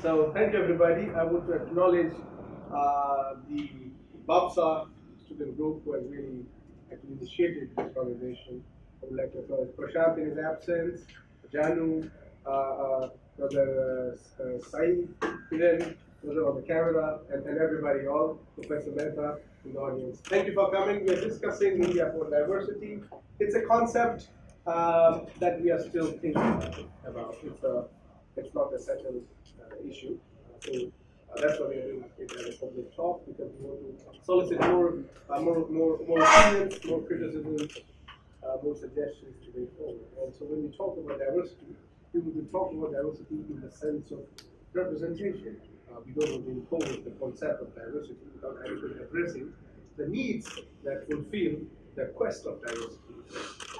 So thank you everybody. I would acknowledge the BAPSA student group who has really actually initiated this conversation. I would like to acknowledge Prashant in his absence, Janu, Brother Sai, Kiran, brother on the camera, and everybody, all, Professor Mehta in the audience. Thank you for coming. We are discussing India for diversity. It's a concept that we are still thinking about. It's not a settled issue. So that's why we are doing it as a public talk, because we want to solicit more opinions, more criticisms, more suggestions to bring forward. And so when we talk about diversity, we will be talking about diversity in the sense of representation. We don't want to impose the concept of diversity without adequately addressing the needs that fulfill the quest of diversity.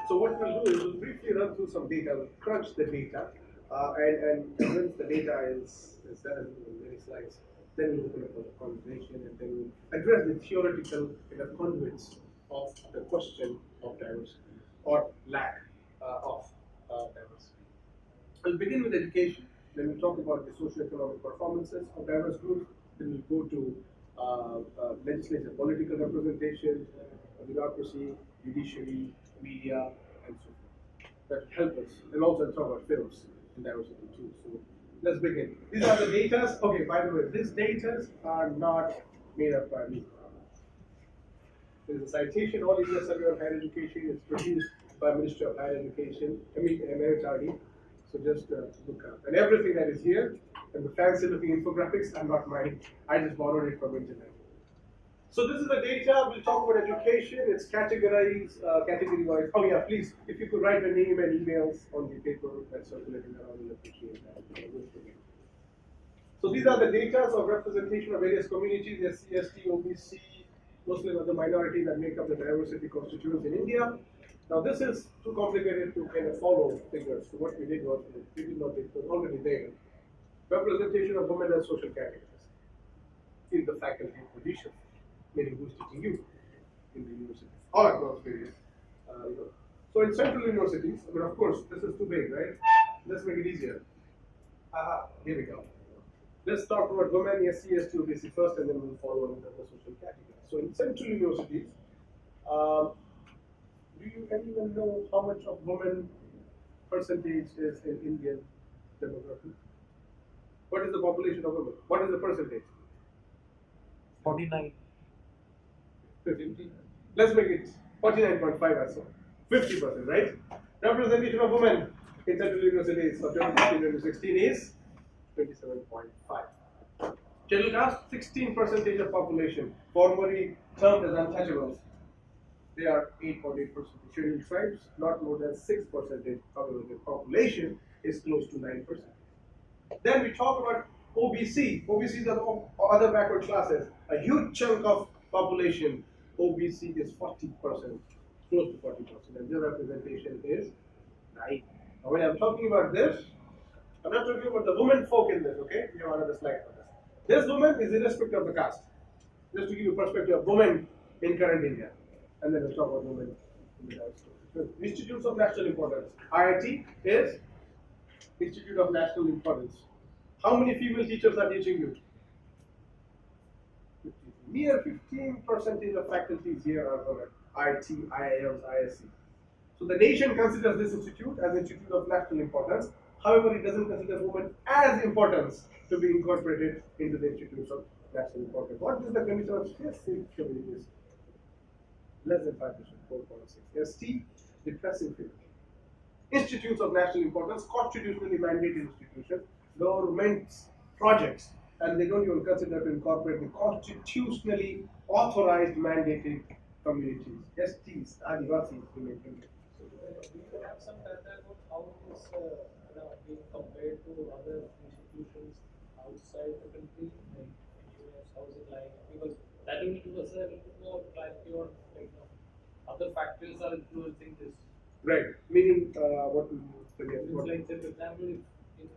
So what we'll do is we'll briefly run through some data, we'll crunch the data, and once the data is done in many slides, then we'll open up a conversation and then we'll address the theoretical conduits of the question of diversity or lack of diversity. We'll begin with education, then we'll talk about the socio-economic performances of diverse groups, then we'll go to legislature, political representation, bureaucracy, judiciary, media, and so forth. That will help us, and also talk about films and diversity too. So let's begin. These are the data. Okay, by the way, these data are not made up by me. There is a citation, All India Survey on Higher Education is produced by Ministry of Higher Education, MHRD. So just look up. And everything that is here, and the fancy looking infographics are not mine. I just borrowed it from internet. So this is the data. We'll talk about education. It's categorized, category-wise. Oh yeah, please, if you could write your name and emails on the paper that's circulating around, we'll appreciate that. So these are the data of representation of various communities, SC, ST, OBC, Muslim, other minorities that make up the diversity constituents in India. Now this is too complicated to kind of follow figures. So what we did was, we did not, it was already there. Representation of women as social categories in the faculty positions, meaning who's teaching you in the universities, all across various. So in central universities, I mean, of course, this is too big, right? Let's make it easier. Here we go. Let's talk about women, SC, ST, OBC first, and then we'll follow on the social categories. So in central universities, do you anyone know how much of women percentage is in Indian demography? What is the population of women? What is the percentage? 49. 50. Let's make it 49.5 as well. 50%, right? Representation of women in central universities for 2015-2016 is 27.5. Scheduled caste, 16% of population, formerly termed as untouchables. They are 8.8%. Scheduled tribes, not more than 6%. However, the population is close to 9%. Then we talk about OBC. OBCs are other backward classes. A huge chunk of population. OBC is 40%, close to 40%, and their representation is 9. Now, when I'm talking about this, I'm not talking about the women folk in this, okay? You have another slide for this. This woman is irrespective of the caste. Just to give you a perspective of women in current India. And then we'll talk about women in the diversity. Institutes of National Importance. IIT is Institute of National Importance. How many female teachers are teaching you? 50. Mere 15% of faculties here are women. IIT, IIMs, ISC. So the nation considers this institute as Institute of National Importance. However, it doesn't consider women as importance to be incorporated into the Institutes of National Importance. What is the condition of communities? Less than 5%, 4.6. ST, depressing figure. Institutes of national importance, constitutionally mandated institutions, governments, projects, and they don't even consider to incorporate the constitutionally authorized mandated communities. STs, Adivasis, remain communities. We could have some data about how it is being compared to other institutions outside the country, like US, how's it like? Because that will give us a little more clarity on other factors are influencing this. Right. Meaning, what will you suggest? Like, say, for example, in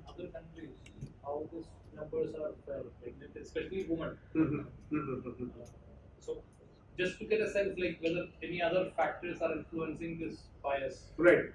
other countries, how these numbers are pregnant, especially women. So, just to get a sense, like whether any other factors are influencing this bias. Right.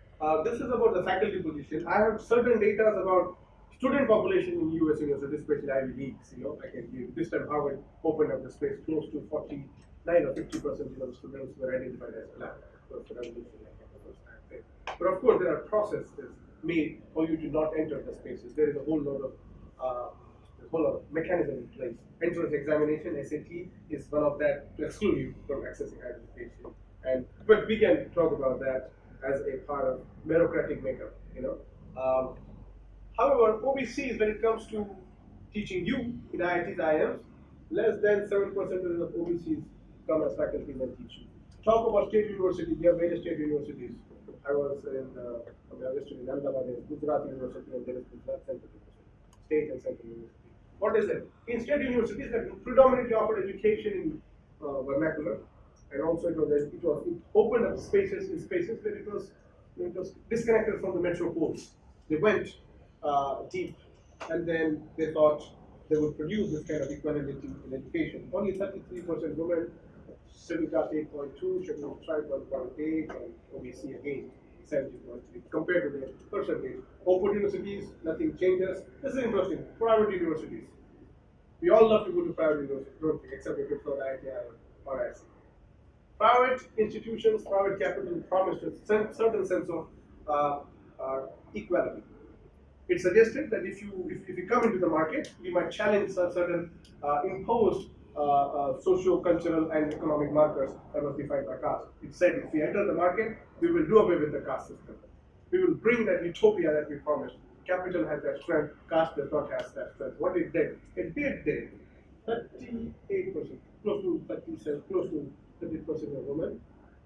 This is about the faculty position. I have certain data about student population in US universities, especially Ivy Leagues, I can give this time Harvard opened up the space close to 49 or 50% of the students were identified as black. So it's a revolution, like the first time thing. But of course, there are processes made for you to not enter the spaces. There is a whole lot of mechanism in place. Entrance examination, SAT, is one of that to exclude you from accessing higher education. But we can talk about that as a part of bureaucratic makeup. However, OBCs, when it comes to teaching you in IITs, IIMs, less than 7% of OBCs come as faculty and teach you. Talk about state universities. We have various state universities. I was in Ahmedabad, in Gujarat University, and there is Gujarat Central University, state and central university. What is it? In state universities that predominantly offered education in vernacular, and also it opened up spaces where it was disconnected from the metropoles. They went deep, and then they thought they would produce this kind of equality in education. Only 33% women, scheduled caste 8.2, scheduled tribe 1.8, and OBC again 70.3 compared to the percentage. Open universities, nothing changes. This is interesting. Private universities. We all love to go to private universities, don't we? Except if it's not IIT or IIC. Private institutions, private capital promised a certain sense of equality. It suggested that if you come into the market, we might challenge certain imposed socio-cultural and economic markers that was defined by caste. It said if we enter the market, we will do away with the caste system. We will bring that utopia that we promised. Capital has that strength, caste does not have that strength. What it did 38%, close to 30% of women,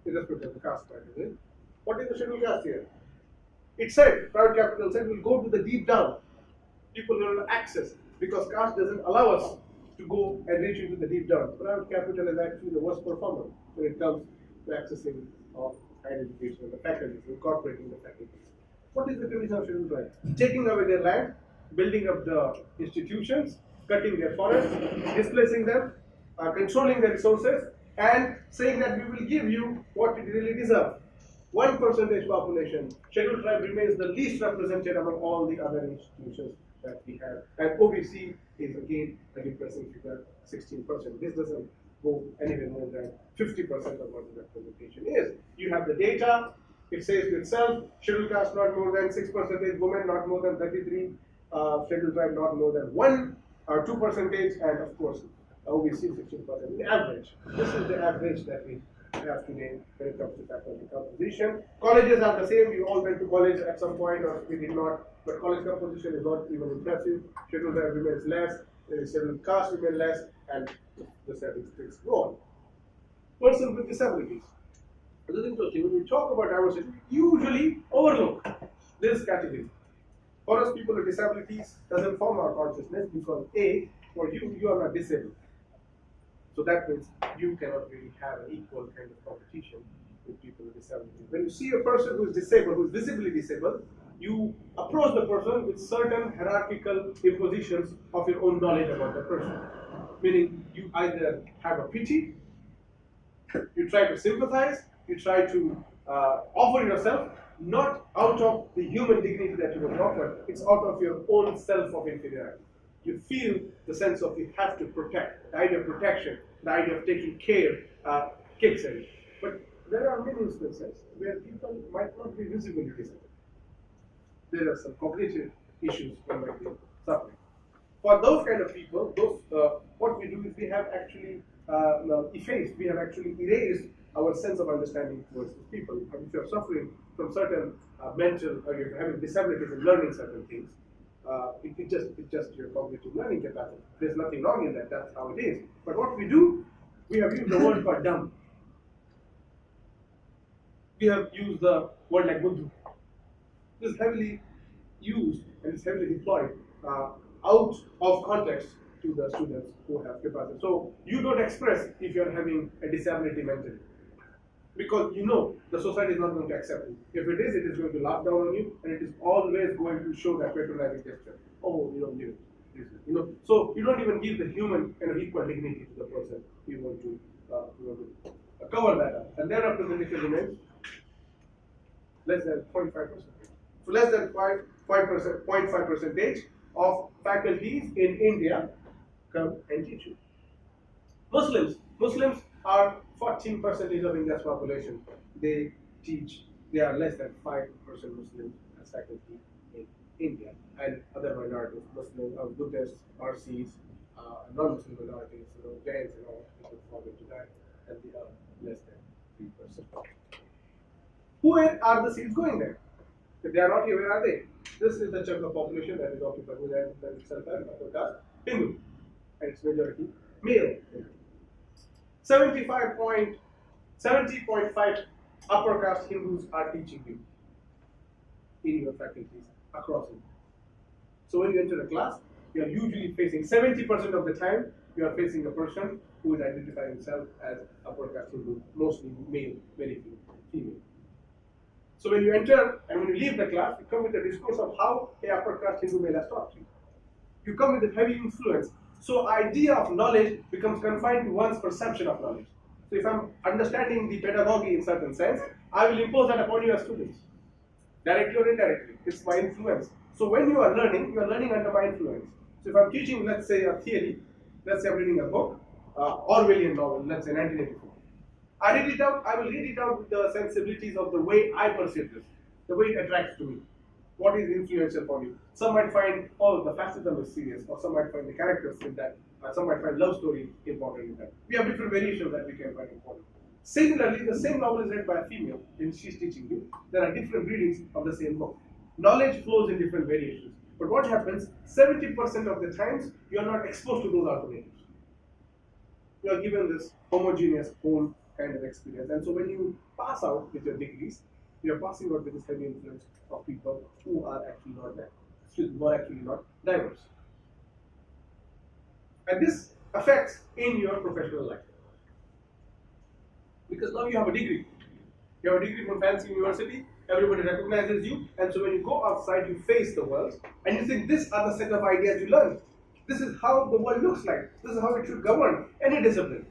irrespective of the caste category. What is the scheduled caste here? It said, private capital said, we'll go to the deep down. People will have access because caste doesn't allow us to go and reach into the deep down. Private capital is actually the worst performer when it comes to accessing of higher education and the faculties, incorporating the faculties. What is the condition of scheduled tribe? Taking away their land, building up the institutions, cutting their forests, displacing them, controlling their resources, and saying that we will give you what it really deserves. 1% population, scheduled tribe remains the least represented among all the other institutions that we have. And OBC is again a depressing figure, 16%. This doesn't go anywhere more than 50% of what the representation is. You have the data, it says to itself, scheduled caste not more than 6%, women not more than 33, scheduled tribe not more than 1 or 2%, and of course, OBC 16%. The average. This is the average that we have today when it comes to faculty composition. Colleges are the same. We all went to college at some point, or we did not. But college composition is not even impressive. Scheduled tribe remains less. Scheduled caste remains less, and the statistics go on. Person with disabilities. This is interesting. When we talk about diversity, we usually overlook this category. For us, people with disabilities doesn't form our consciousness because A, for you are not disabled. So that means you cannot really have an equal kind of competition with people with disabilities. When you see a person who is disabled, who is visibly disabled, you approach the person with certain hierarchical impositions of your own knowledge about the person. Meaning you either have a pity, you try to sympathize, you try to offer yourself, not out of the human dignity that you would offer, it's out of your own self of inferiority. You feel the sense of you have to protect, the idea of protection, the idea of taking care kicks in. But there are many instances where people might not be visibly disabled. There are some cognitive issues one might be suffering. For those kind of people, what we do is we have actually effaced, we have actually erased our sense of understanding towards these people. If you're suffering from certain mental, or you're having disabilities in learning certain things, it's just your cognitive learning capacity. There's nothing wrong in that, that's how it is. But what we do, we have used the word called dumb. We have used the word like buddhu. This is heavily used and it's heavily deployed out of context to the students who have capacity. So you don't express if you're having a disability mentally, because you know the society is not going to accept it. If it is going to laugh down on you, and it is always going to show that patronizing gesture. Oh, you don't do it. So you don't even give the human kind of equal dignity to the person you want to cover that up, and their representation remains less than 0.5%. So less than 0.5 percentage of faculties in India come and teach you. Muslims are 14% of India's population. They teach, they are less than 5% Muslims as faculty in India, and other minorities, Muslims, Buddhists, Parsis, non-Muslim minorities, Jains and all, people fall into that, and they are less than 3%. Who are the seeds going there? If they are not here, where are they? This is the chunk of population that is occupied with that itself as upper caste Hindu, and its majority male Hindu. 70.5 upper caste Hindus are teaching you in your faculties across India. So when you enter a class, you are usually facing 70% of the time you are facing a person who is identifying himself as upper caste Hindu, mostly male, very few female. So when you enter and when you leave the class, you come with a discourse of how a upper caste Hindu male has taught you. You come with a heavy influence. So idea of knowledge becomes confined to one's perception of knowledge. So if I'm understanding the pedagogy in certain sense, I will impose that upon you as students, directly or indirectly. It's my influence. So when you are learning under my influence. So if I'm teaching, let's say, a theory, let's say I'm reading a book, Orwellian novel, let's say 1984. I read it out, I will read it out with the sensibilities of the way I perceive this, the way it attracts to me. What is influential for me? Some might find, oh, the fascism is serious, or some might find the characters in that, some might find love story important in that. We have different variations that we can find important. Similarly, the same novel is read by a female, and she's teaching you. There are different readings of the same book. Knowledge flows in different variations. But what happens, 70% of the times, you are not exposed to those alternatives. You are given this homogeneous whole kind of experience. And so when you pass out with your degrees, you are passing out with this heavy influence of people who are actually not diverse. And this affects in your professional life. Because now you have a degree. You have a degree from fancy university, everybody recognizes you, and so when you go outside, you face the world, and you think these are the set of ideas you learn. This is how the world looks like. This is how it should govern any discipline.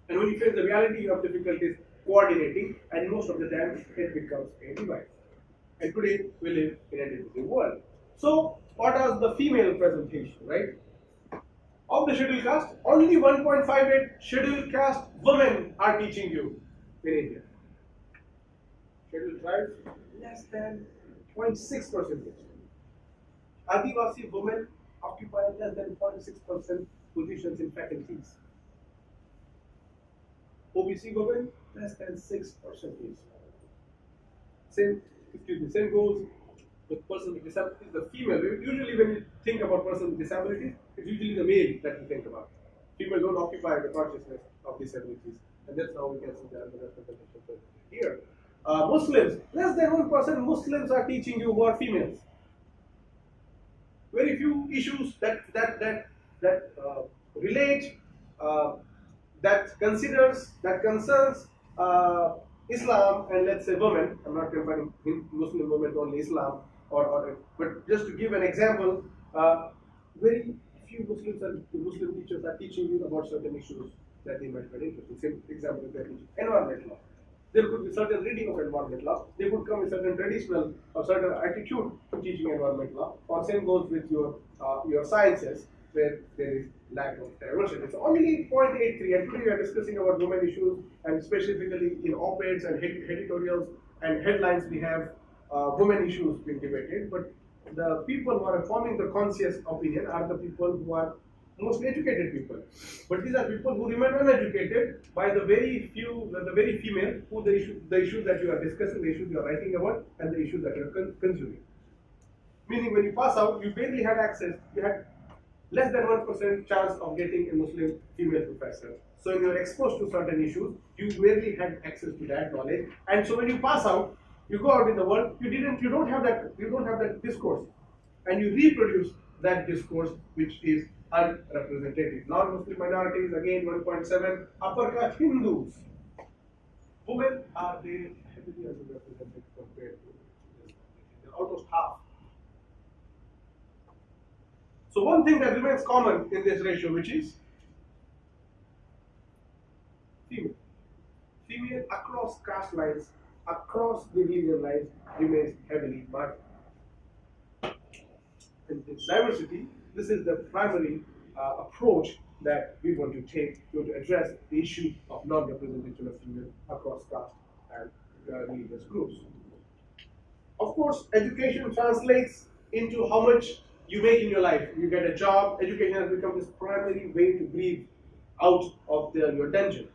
And when you face the reality, you have difficulties coordinating, and most of the time, it becomes a divide. And today, we live in a divided world. So, what is the female presentation, right? Of the scheduled caste, only 1.58 scheduled caste women are teaching you in India. Scheduled tribes, less than 0.6%. Adivasi women occupy less than 0.6% positions in faculties. OBC women, less than 6%. Same goes with person with disabilities. The female, usually when you think about person with disabilities, it's usually the male that you think about. Female don't occupy the consciousness of disabilities, and that's how we can see the underrepresentation here. Muslims, less than 1% Muslims are teaching you who are females. Very few issues that relate, that concerns Islam and let's say women. I'm not comparing Muslim women to only Islam, but just to give an example, very few Muslim teachers are teaching you about certain issues that they might find interesting. Same example, if they are teaching environment law. There could be certain reading of environment law. They could come with certain traditional or certain attitude to teaching environment law. Or same goes with your sciences, where there is lack of diversity. So only 0.83. And today we are discussing about women issues, and specifically in op-eds and editorials and headlines, we have women issues being debated. But the people who are forming the conscious opinion are the people who are mostly educated people, but these are people who remain uneducated by the very female who the issues that you are discussing, the issues you are writing about, and the issues that you are consuming. Meaning, when you pass out, you barely had access. You had less than 1% chance of getting a Muslim female professor. So, when you are exposed to certain issues, you barely had access to that knowledge. And so, when you pass out, you go out in the world. You don't have that discourse, and you reproduce that discourse, which is unrepresentative. Non-Muslim minorities, again 1.7. Upper caste Hindus. Women are they heavily underrepresented compared to this. They're almost half. So one thing that remains common in this ratio, which is female. Female across caste lines, across the religion lines, remains heavily marked. in its diversity, this is the primary approach that we want to take to address the issue of non-representation of female across caste and religious groups. Of course, education translates into how much you make in your life. You get a job, education has become this primary way to breathe out of your dungeon.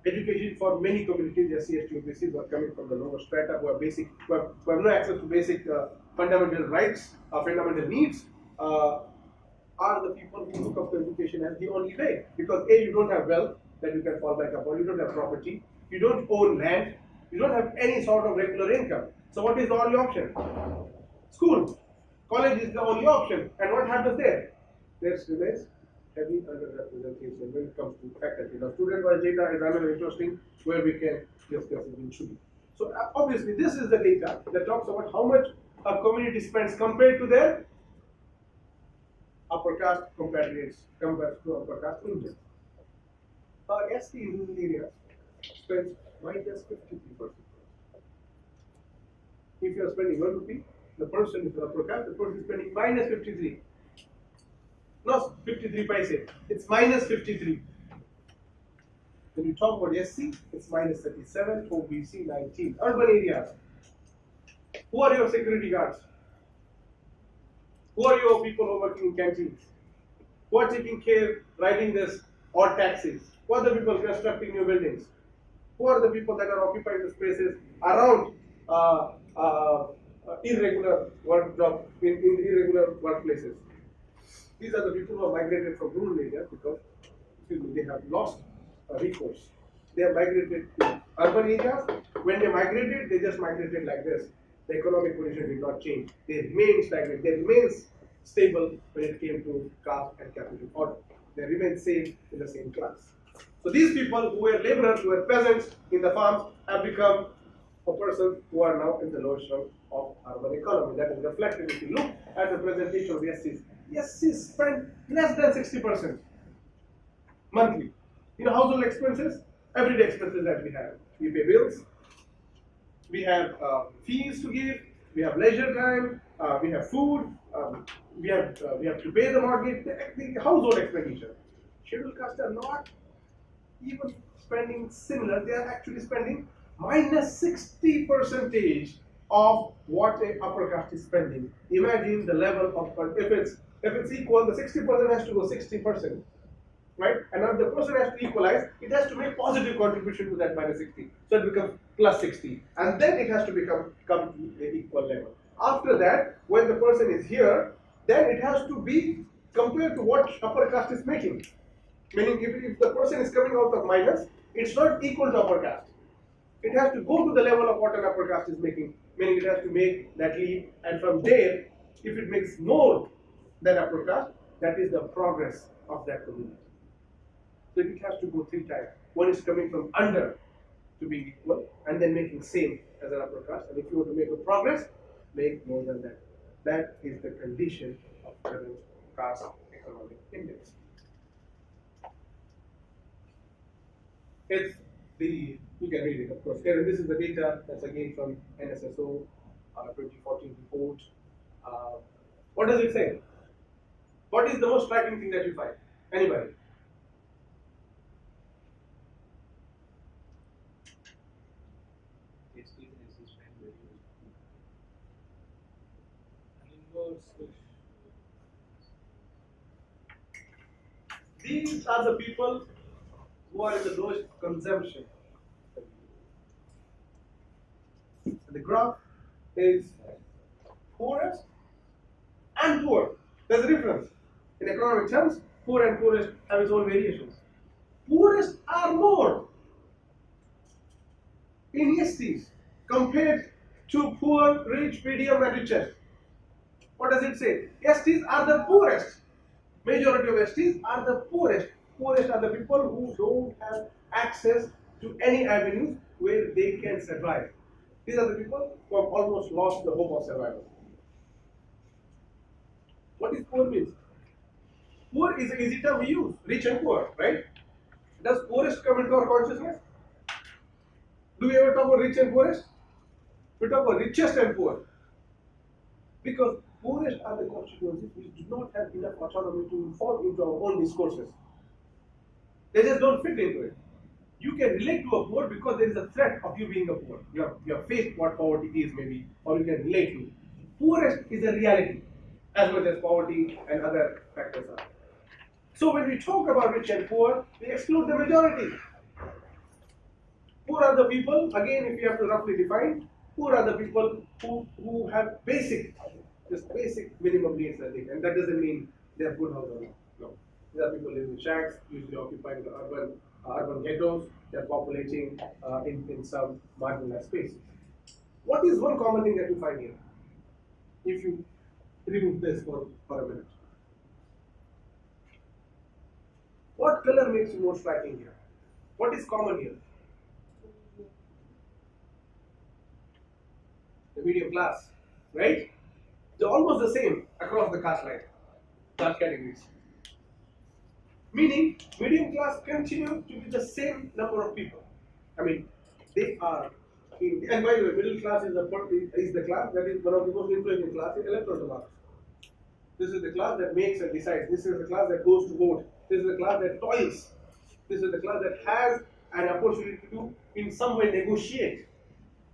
Education for many communities, SCS, OBCs, are coming from the lower strata who have no access to basic fundamental rights, fundamental needs, are the people who look up to education as the only way. Because A, you don't have wealth that you can fall back upon, you don't have property, you don't own land, you don't have any sort of regular income. So what is the only option? School. College is the only option. And what happens there? There remains heavy underrepresentation when it comes to faculty. Now, student-wise data is another interesting where we can discuss it eventually. So obviously, this is the data that talks about how much a community spends compared to their upper caste compatriots compared to upper caste Indians. ST in rural areas spends minus 53%. If you are spending 1 rupee, the person is upper caste, the person is spending minus 53. Not 53 paise, it's minus 53. When you talk about SC, it's minus 37, OBC 19. Urban areas. Who are your security guards? Who are your people who are working in canteens? Who are taking care, riding this odd taxis? Who are the people constructing new buildings? Who are the people that are occupying the spaces around irregular work jobs in irregular workplaces? These are the people who have migrated from rural areas because they have lost recourse. They have migrated to urban areas. When they migrated, they just migrated like this. The economic position did not change. They remained stagnant. They remained stable when it came to caste and capital order. They remained same in the same class. So these people who were laborers, who were peasants in the farms, have become a person who are now in the lower rung of urban economy. That is reflected if you look at the presentation of the SCs. SCs spend less than 60% monthly. You know, household expenses, everyday expenses that we have. We pay bills, we have fees to give, we have leisure time, we have food, we have to pay the mortgage, the household expenditure. Scheduled castes are not even spending similar, they are actually spending minus 60% of what a upper caste is spending. Imagine the level of, if it's equal, the 60% has to go 60%. Right? And if the person has to equalize, it has to make positive contribution to that minus 60. So it becomes plus 60. And then it has to come to the equal level. After that, when the person is here, then it has to be compared to what upper caste is making. Meaning if the person is coming out of minus, it's not equal to upper caste. It has to go to the level of what an upper caste is making. Meaning it has to make that leap. And from there, if it makes more than upper caste, that is the progress of that community. So it has to go 3 times. One is coming from under to be equal and then making same as an upper caste. And if you want to make a progress, make more than that. That is the condition of current caste economic index. It's the, you can read it of course. Here, this is the data that's again from NSSO 2014 report. What does it say? What is the most striking thing that you find? Anybody? These are the people who are in the lowest consumption. And the graph is poorest and poor. There's a difference. In economic terms, poor and poorest have its own variations. Poorest are more in STs compared to poor, rich, medium, and richest. What does it say? STs are the poorest. Majority of STs are the poorest. Poorest are the people who don't have access to any avenues where they can survive. These are the people who have almost lost the hope of survival. What is poor means? Poor is an easy term we use. Rich and poor, right? Does poorest come into our consciousness? Do we ever talk about rich and poorest? We talk about richest and poor. Because Poorest are the constituencies which do not have enough autonomy to inform into our own discourses. They just don't fit into it. You can relate to a poor because there is a threat of you being a poor. You have faced what poverty is maybe, or you can relate to. Poorest is a reality, as much as poverty and other factors are. So when we talk about rich and poor, we exclude the majority. Poor are the people, again if you have to roughly define, poor are the people who have just basic minimum needs, I think, and that doesn't mean they have good house or not. No. These are people living in shacks, usually occupying the urban ghettos, they're populating in some marginalized spaces. What is one common thing that you find here? If you remove this for a minute. What color makes you more striking here? What is common here? The medium class, right? They're almost the same across the caste line, class categories. Meaning, medium class continue to be the same number of people. I mean, they are, and by the way, middle class is the class that is one of the most influential class in electoral democracy. This is the class that makes and decides. This is the class that goes to vote. This is the class that toils. This is the class that has an opportunity to, in some way, negotiate.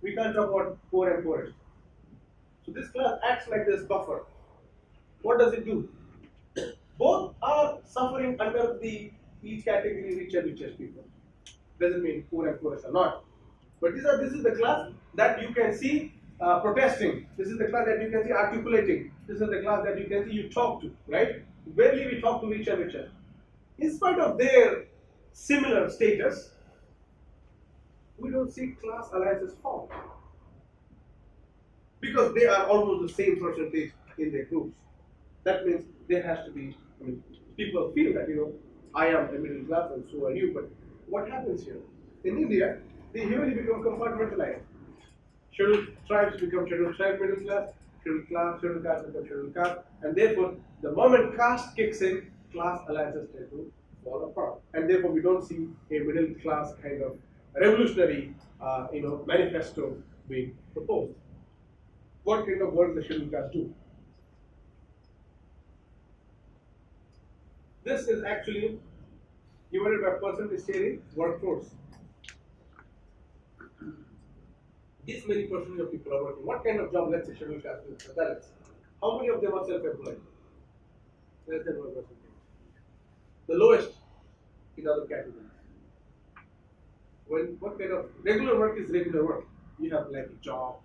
We can't talk about poor and poorest. So this class acts like this buffer. What does it do? Both are suffering under each category, rich and richest people. Doesn't mean poor and poorest are not. But this is the class that you can see protesting. This is the class that you can see articulating. This is the class that you can see you talk to, right? Rarely we talk to rich and richer. In spite of their similar status, we don't see class alliances form. Because they are almost the same percentage in their groups. That means there has to be, people feel that, I am a middle class and so are you, but what happens here? In India, they usually become compartmentalized. Scheduled tribes become scheduled tribe middle class, scheduled caste become scheduled caste, and therefore, the moment caste kicks in, class alliances tend to fall apart. And therefore, we don't see a middle class kind of revolutionary, manifesto being proposed. What kind of work does scheduled caste do? This is actually divided by percentage share in workforce. This many percentage of people are working. What kind of job, let's say, scheduled caste do? Balance. How many of them are self-employed? Less than 1%. The lowest in other categories. What kind of regular work is regular work? You have like a job,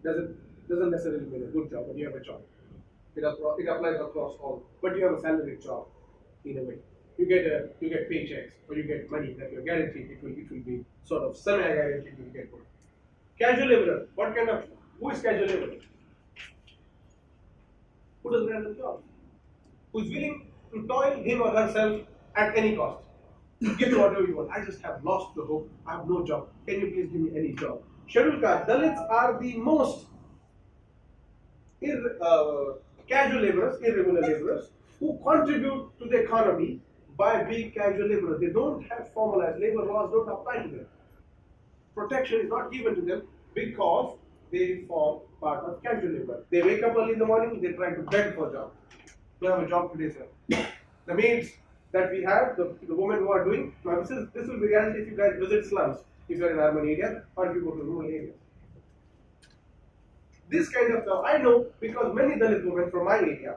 doesn't necessarily mean a good job, but you have a job. It applies across all, but you have a salaried job in a way. You get paychecks or you get money that you're guaranteed. It will be sort of semi-guaranteed you get work. Casual laborer. Who is casual laborer? Who doesn't have a job? Who is willing to toil him or herself at any cost? Give me whatever you want. I just have lost the hope. I have no job. Can you please give me any job? Scheduled caste. Dalits are the most casual laborers, irregular laborers, who contribute to the economy by being casual laborers. They don't have formalized labor laws, don't apply to them. Protection is not given to them because they form part of casual labor. They wake up early in the morning, they try to beg for a job. You have a job today, sir. The maids that we have, the women who are doing, this will be reality if you guys visit slums, if you are in urban area or if you go to rural areas. This kind of stuff I know because many Dalit women from my area,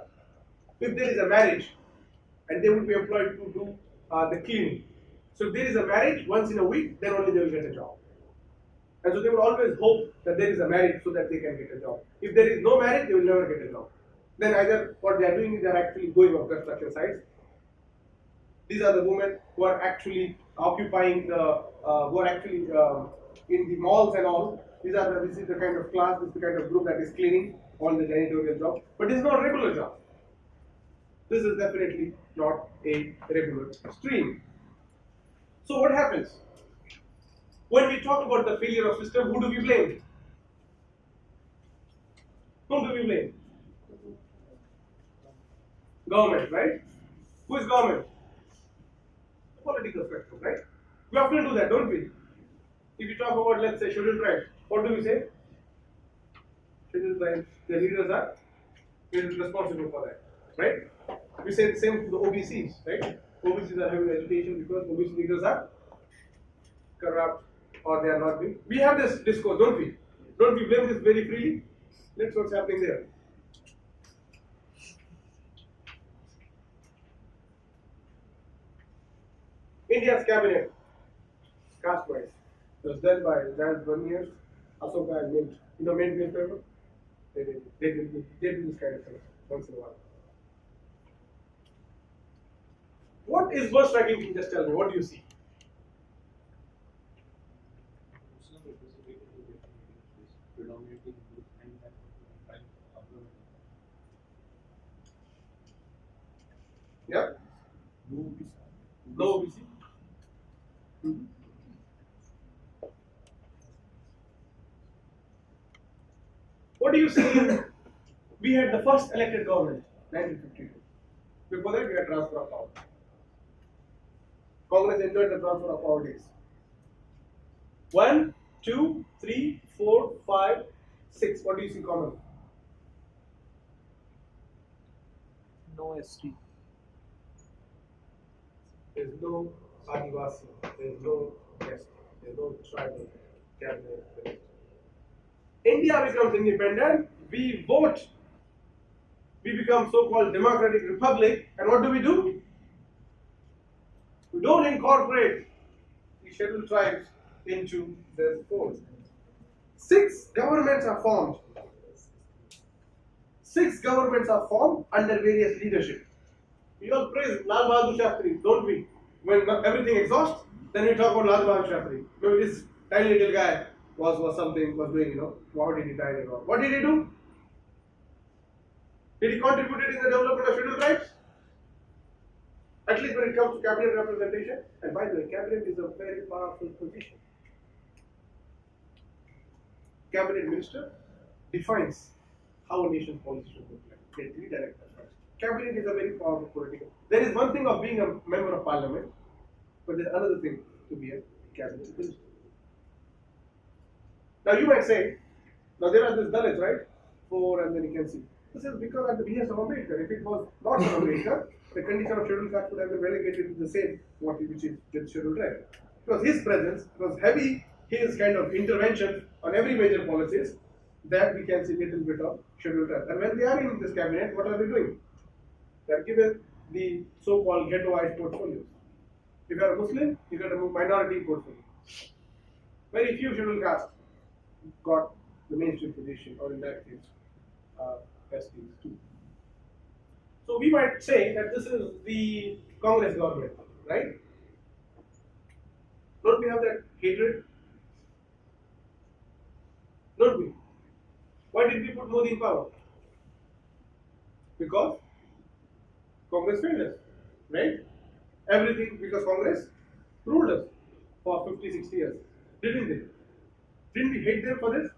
if there is a marriage, and they would be employed to do the cleaning. So if there is a marriage once in a week, then only they will get a job. And so they will always hope that there is a marriage so that they can get a job. If there is no marriage, they will never get a job. Then either what they are doing is they are actually going on construction sites. These are the women who are actually occupying in the malls and all. This is the kind of class, this is the kind of group that is cleaning all the janitorial job. But this is not a regular job. This is definitely not a regular stream. So what happens? When we talk about the failure of system, who do we blame? Whom do we blame? Government, right? Who is government? The political spectrum, right? We often do that, don't we? If you talk about, let's say, scheduled tribes, what do we say? Scheduled tribes, their leaders are is responsible for that, right? We say the same to the OBCs, right? OBCs are having education because OBC leaders are corrupt or they are not being. We have this discourse, don't we? Don't we blame this very freely? That's what's happening there. India's cabinet, caste-wise, was done by Giant Verniers, Asoka and Mint. You know Mint newspaper? They do this kind of thing once in a while. What is worst striking thing? Just tell me, what do you see? Predominantly Hindu and that tribe upload. Yeah? No OBC? What do you see? We had the first elected government, 1952. Before that, we had transfer of power. Congress enjoyed the transfer of power days. 1, 2, 3, 4, 5, 6. What do you see common? No ST. There's no Adivasi, there's no Caste, there's no tribal cabinet. India becomes independent, we vote, we become so-called democratic republic, and what do? We don't incorporate the scheduled tribes into the fold. 6 governments are formed. 6 governments are formed under various leadership. We all praise Lal Bahadur Shastri, don't we? When everything exhausts, then we talk about Lal Bahadur Shastri. Maybe this tiny little guy was doing, how did he die and all. What did he do? Did he contribute in the development of scheduled tribes? At least when it comes to cabinet representation. And by the way, cabinet is a very powerful position. Cabinet minister defines how a nation's policy should look like. They redirect that. Cabinet is a very powerful political. There is one thing of being a member of parliament, but there's another thing to be a cabinet minister. Now you might say, now there are these Dalits, right? 4 and then you can see. This is because at the behest of Ambedkar. If it was not for Ambedkar, the condition of scheduled caste would have been relegated to the same which is the scheduled tribe. Because his presence was heavy, his kind of intervention on every major policies, that we can see little bit of scheduled tribe. And when they are in this cabinet, what are they doing? They are given the so-called ghettoized portfolios. If you are a Muslim, you get a minority portfolio. Very few scheduled castes got the mainstream position, or in that case, STs too. So we might say that this is the Congress government, right? Don't we have that hatred? Don't we? Why did we put Modi in power? Because Congress failed us, right? Everything because Congress ruled us for 50, 60 years, didn't they? Didn't we hate them for this?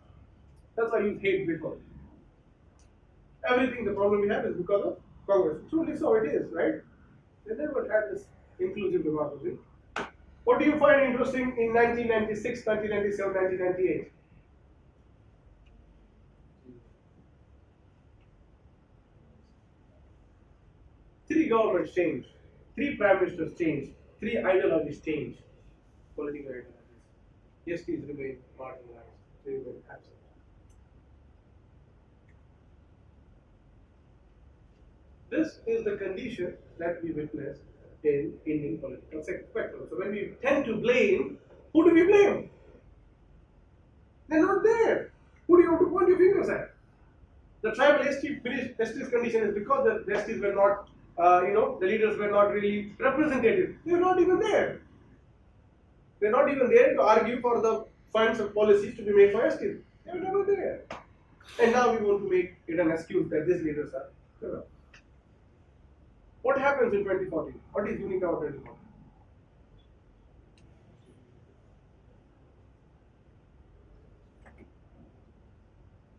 That's why I used hate before. Everything, the problem we have is because of Congress. Truly so it is, right? They never had this inclusive democracy. What do you find interesting in 1996, 1997, 1998? Three governments changed, 3 prime ministers changed, 3 ideologies changed, political ideologies. STs remain marginalized, they remain absent. This is the condition that we witness in Indian political spectrum. So when we tend to blame, who do we blame? They're not there. Who do you want to point your fingers at? The tribal ST's condition is because the STs were not, the leaders were not really representative. They were not even there. They're not even there to argue for the funds and policies to be made for STs. They were never there. And now we want to make it an excuse that these leaders are corrupt. What happens in 2014? What is unique about 2014?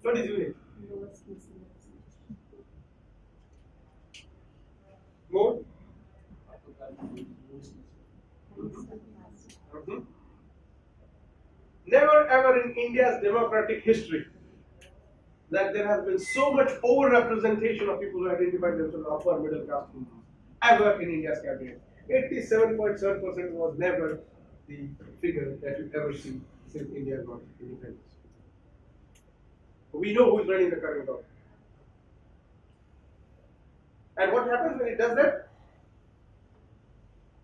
What is unique? More? Never ever in India's democratic history that there has been so much over-representation of people who identify themselves as upper middle caste groups ever in India's cabinet. 87.7% was never the figure that you ever see since India got independence. We know who is running the current government. And what happens when it does that?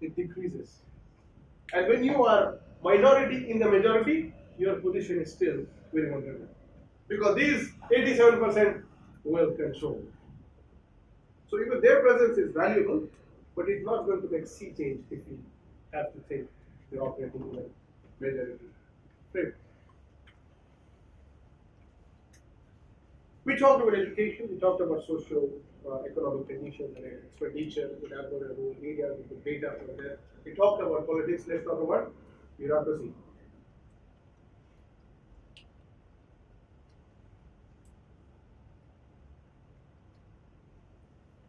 It decreases. And when you are minority in the majority, your position is still very vulnerable. Because these 87% will control. So even their presence is valuable, but it's not going to make sea change if we have to think they're operating in a majority frame. We talked about education, we talked about socio-economic conditions and expenditure, we have got a rural area with the data from there. We talked about politics, let's talk about bureaucracy.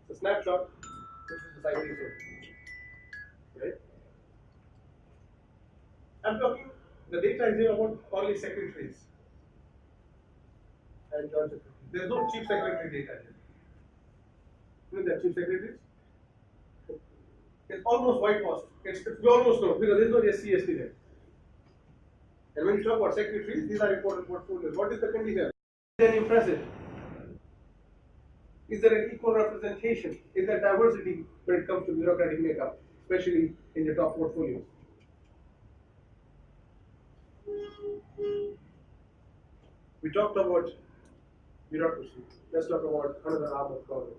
It's a snapshot, this is the citation, right? I'm talking, the data is here about only secretaries and joint secretaries. There's no chief secretary data here. You know that chief secretaries? It's almost whitewashed. We almost know because there's no SC/ST there. And when you talk about secretaries, these are important portfolios. What is the condition? Is it impressive? Is there an equal representation? Is there diversity when it comes to bureaucratic makeup, especially in the top portfolios? We talked about bureaucracy. Let's talk about another arm of government.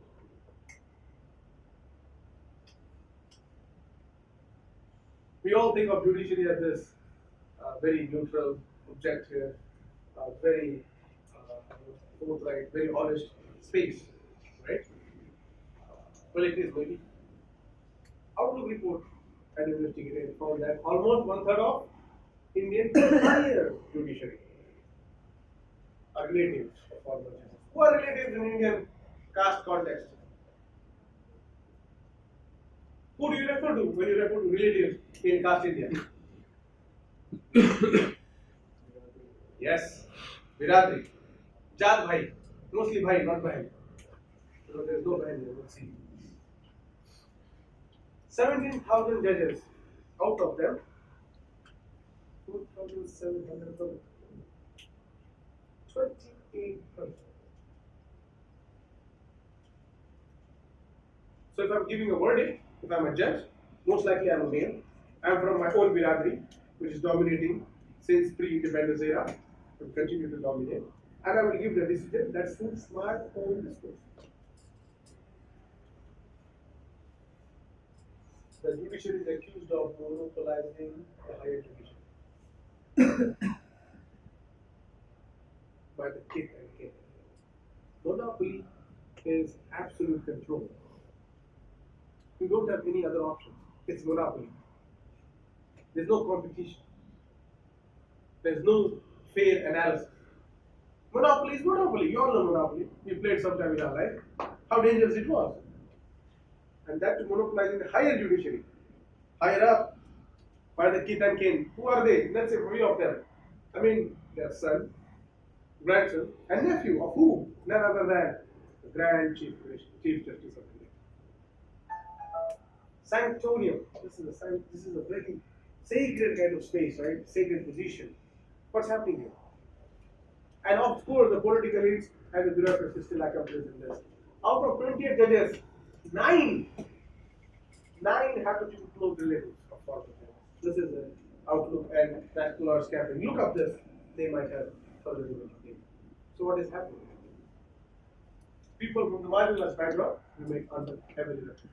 We all think of judiciary as this very neutral, objective, very forthright, very honest space, right? Well, it is maybe. Outlook report had investigated and found that almost 1/3 of Indian entire judiciary are relatives of former judges. Who are relatives in Indian caste context? Who do you refer to when you refer to relatives in caste India? Yes, Viradri. Jat Bhai. Mostly Bhai, not Bhai. So there is no Bhai here, let's see. 17,000 judges, out of them, 2,700, 28%. So if I'm giving a verdict, if I'm a judge, most likely I'm a male. I'm from my own Viradri, which is dominating since pre-independence era, will continue to dominate. And I will give the decision that suits my own discourse. The judiciary is accused of monopolizing the higher judiciary by the kith and kin. Monopoly is absolute control. You don't have any other options. It's monopoly. There's no competition. There's no fair analysis. Monopoly is monopoly. You all know monopoly. We played sometime in our life. How dangerous it was. And that to monopolizing the higher judiciary. Higher up by the kith and kin. Who are they? Let's say 3 of them. I mean, their son, grandson, and nephew of who? None other than the Grand Chief Justice of India. Sanctonium. This is a very sacred kind of space, right? Sacred position. What's happening here? And of course, the political elites and the bureaucracy still accomplish in this. Out of 28 judges, 9 happen to be close relatives of former judges. This is the outlook and national campaign. Look up this, they might have further information. So what is happening? People from the marginalized background remain under heavily represented,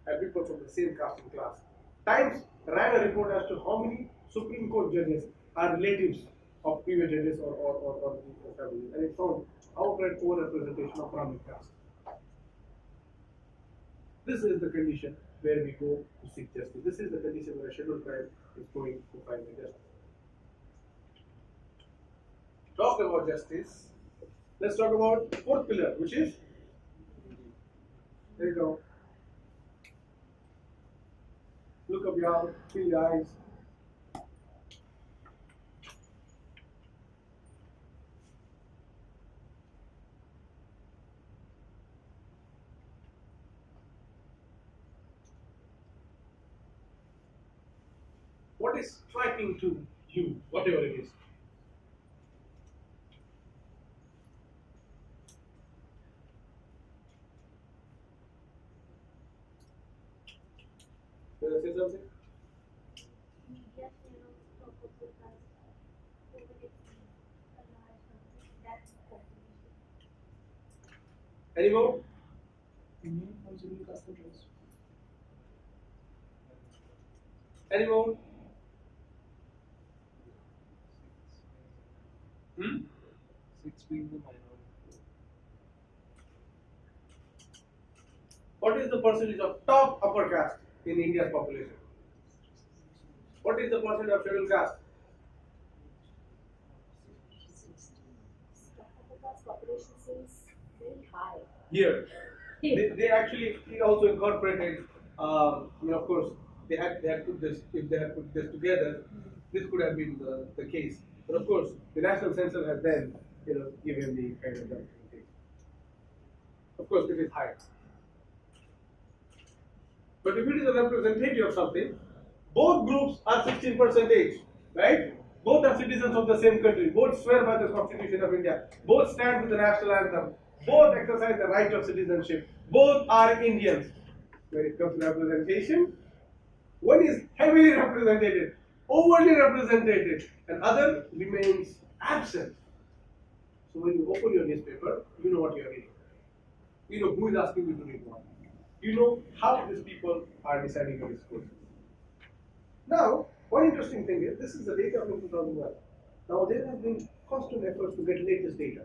and people from the same caste and class. Times ran a report as to how many Supreme Court judges are relatives of previous judges or families, and it found outright over-representation of Brahmin caste. This is the condition where we go to seek justice. This is the condition where a scheduled tribe is going to find the justice. Talk about justice. Let's talk about fourth pillar, which is, there you go. Look up your feel your eyes. what is striking to you, whatever it is? You want to say something? Media share of top of the class overtaking a large number. That's population. Any more? Any more? Hmm? 6 being the minority. What is the percentage of top upper caste in India's population? What is the percentage of scheduled caste? Top of the class population seems very high. Here, they actually also incorporated. Of course, they had put this. If they had put this together, this could have been the case. But of course, the national census has then given the kind of representation. Of course, it is higher. But if it is a representative of something, both groups are 16%, right? Both are citizens of the same country. Both swear by the Constitution of India. Both stand with the national anthem. Both exercise the right of citizenship. Both are Indians. When it comes to representation, one is heavily represented, overly represented, and other remains absent. So when you open your newspaper, you know what you are reading. You know who is asking you to read what. You know how these people are deciding your discourse. Now, one interesting thing is, this is the data from 2001. Now, there have been constant efforts to get latest data.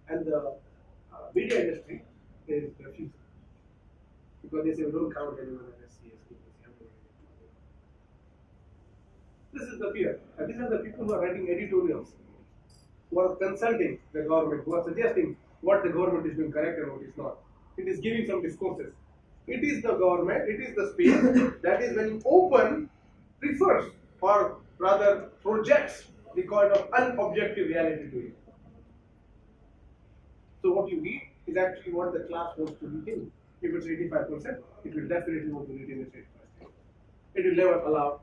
And the media industry is refusing. Because they say we don't count anyone as SC, ST, This is the fear. And these are the people who are writing editorials, who are consulting the government, who are suggesting what the government is doing correct and what is not. It is giving some discourses. It is the government, it is the space that is when you open, refers or rather projects the kind of unobjective reality to you. So what you read is actually what the class wants to be in. If it's 85%, it will definitely want to read in its 85%. It will never allow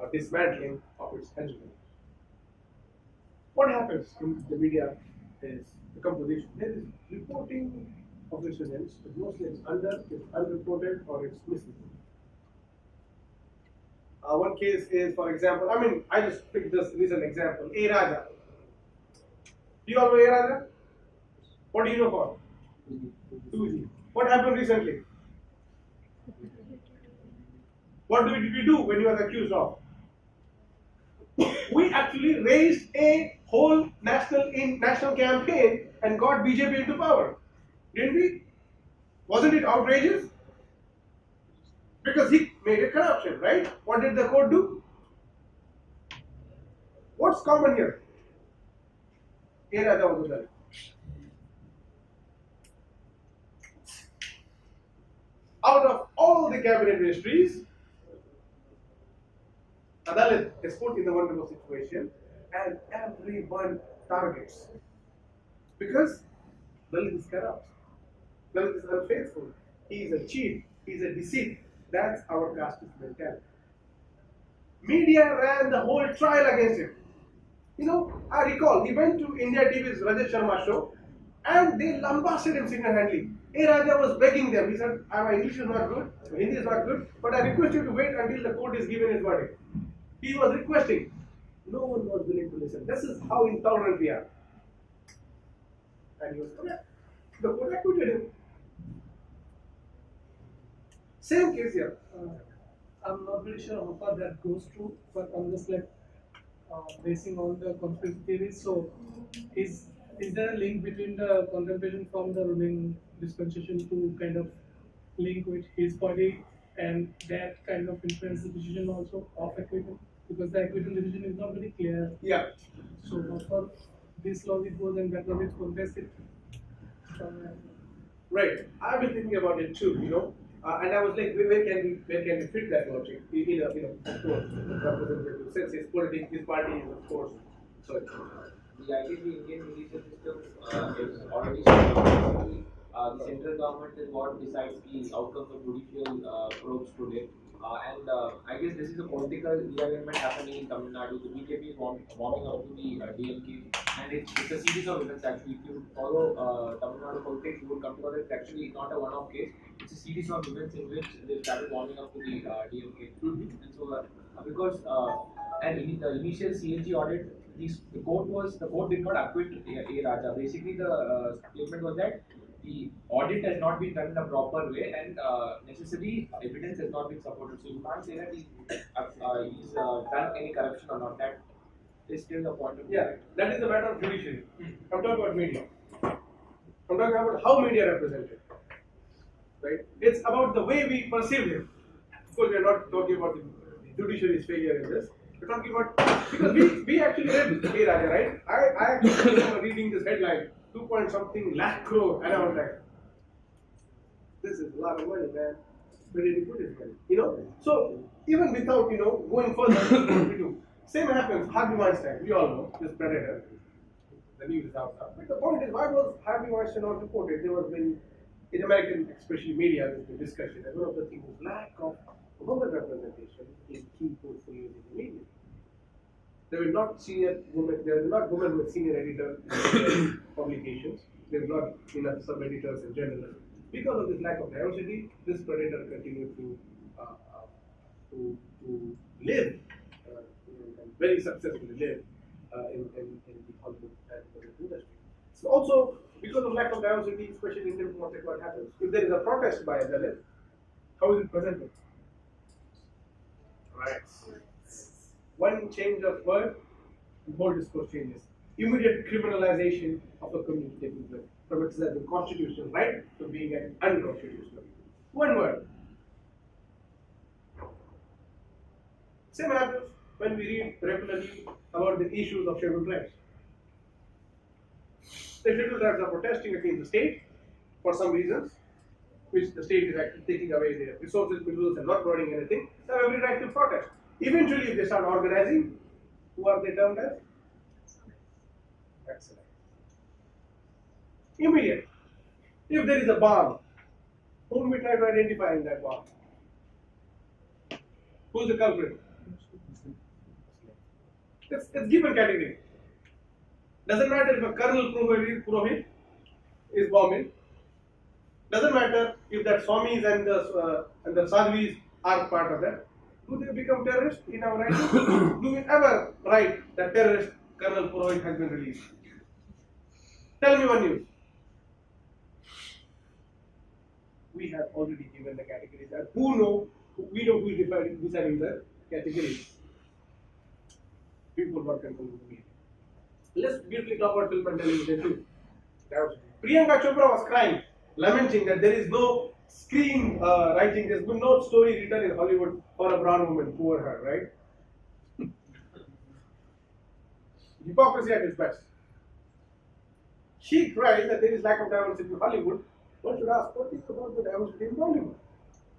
a dismantling of its hegemony. What happens in the media is the composition. There is reporting of incidents, but mostly it's unreported or it's missing. One case is, for example, I just picked this recent example, A Raja. Do you all know A Raja? What do you know for? 2G. What happened recently? What did we do when he was accused of? We actually raised a whole national campaign and got BJP into power. Didn't we? Wasn't it outrageous? Because he made it corruption, right? What did the court do? What's common here? A Raja was the Dalit. Out of all the cabinet ministries, a Dalit is put in the vulnerable situation and everyone targets. Because Dalit is corrupt. Dalit is unfaithful. He is a cheat. He is a deceit. That's our caste mentality. Media ran the whole trial against him. I recall he went to India TV's Rajat Sharma show and they lambasted him single-handedly. A Raja was begging them. He said, my English is not good, my Hindi is not good, but I request you to wait until the court is given its verdict. He was requesting. No one was willing to listen. This is how intolerant we are. And he was correct. The court acquitted him. Same case here. I'm not really sure how far that goes through, but I'm just basing on the conspiracy theories. So, is there a link between the contemplation from the ruling dispensation to kind of link with his party and that kind of influence the decision also of acquittal? Because the acquittal decision is not very clear. Yeah. So, how far this logic goes and that logic contested? Right. I've been thinking about it too, and I was like, where can we fit that logic in a, of course, representative sense. His politics, his party is, of course, sorry. The idea the Indian judicial system is already basically the central government is what decides the outcomes of judicial probes today. And I guess this is a political political realignment happening in Tamil Nadu. The BJP is warming up to the DMK, and it's a series of events actually. If you follow Tamil Nadu politics, you will come to know that it's actually not a one-off case. It's a series of events in which they started warming up to the DMK, and so because the initial CLG audit, the court did not acquit A. Raja. Basically, the statement was that the audit has not been done in a proper way, and necessary evidence has not been supported. So you can't say that he's done any corruption or not. That is still the point of view. Yeah, that is a matter of judiciary. I'm talking about media. I'm talking about how media represent it. Right? It's about the way we perceive him. Of course, we're not talking about the judiciary's failure in this. We're talking about, because we actually read A. Raja, right? I actually remember reading this headline, 2 point something lakh crore, and I was like, this is a lot of money, man. Where did he put his money? You know? So, even without, going further, what we do. Same happens, Harvey Weinstein, we all know, this predator. The news is out now. But the point is, why was Harvey Weinstein not reported? There was been, in American, especially media, there's been discussion, and one of the things was lack of women representation in key portfolios in the media. There were not women with senior editor publications. There were not enough sub-editors and journalists. Because of this lack of diversity, this predator continued to live, and very successfully live in the Hollywood and industry. So also, because of lack of diversity, especially in terms of what happens. If there is a protest by a Dalit, how is it presented? Right. One change of word, the whole discourse changes. Immediate criminalization of a community taking place from exercising constitutional right to being an unconstitutional. One word. Same happens when we read regularly about the issues of scheduled tribes. The scheduled tribes are protesting against the state for some reasons, which the state is actually taking away their resources, minerals, and not providing anything. They have every right to protest. Eventually, if they start organizing, who are they termed as? Excellent. Immediate. If there is a bomb, whom we try to identify in that bomb? Who's the culprit? It's given category. Doesn't matter if a Colonel Purohit is bombing. Doesn't matter if that Swamis and the Sadhvis are part of that. Do they become terrorists in our writing? Do we ever write that terrorist Colonel Purohit has been released? Tell me one news. We have already given the categories that we know who is deciding the categories. People work and control the media. Let's briefly talk about film and television too. Priyanka Chopra was crying, lamenting that there is no screen writing, there's been no story written in Hollywood for a brown woman, poor her, right? Hypocrisy at its best. She cries that there is lack of diversity in Hollywood. One should ask, what is about the diversity in Bollywood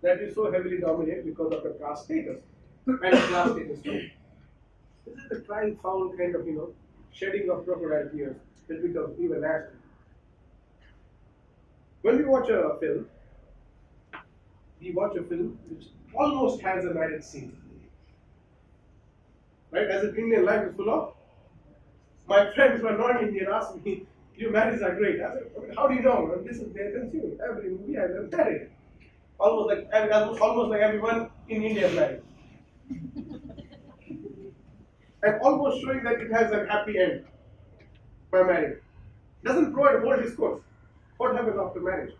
that is so heavily dominated because of the caste status and class status too? This is the crying foul kind of, shedding of crocodile tears that becomes even nasty. When we watch a film which almost has a marriage scene. Right? As if Indian life is full of. My friends who are non-Indian asked me, your marriages are great. I said, how do you know? This is their consumed. Every movie has a marriage. Almost like everyone in India is married. And almost showing that it has a happy end by marriage. Doesn't provide a whole discourse. What happens after marriage?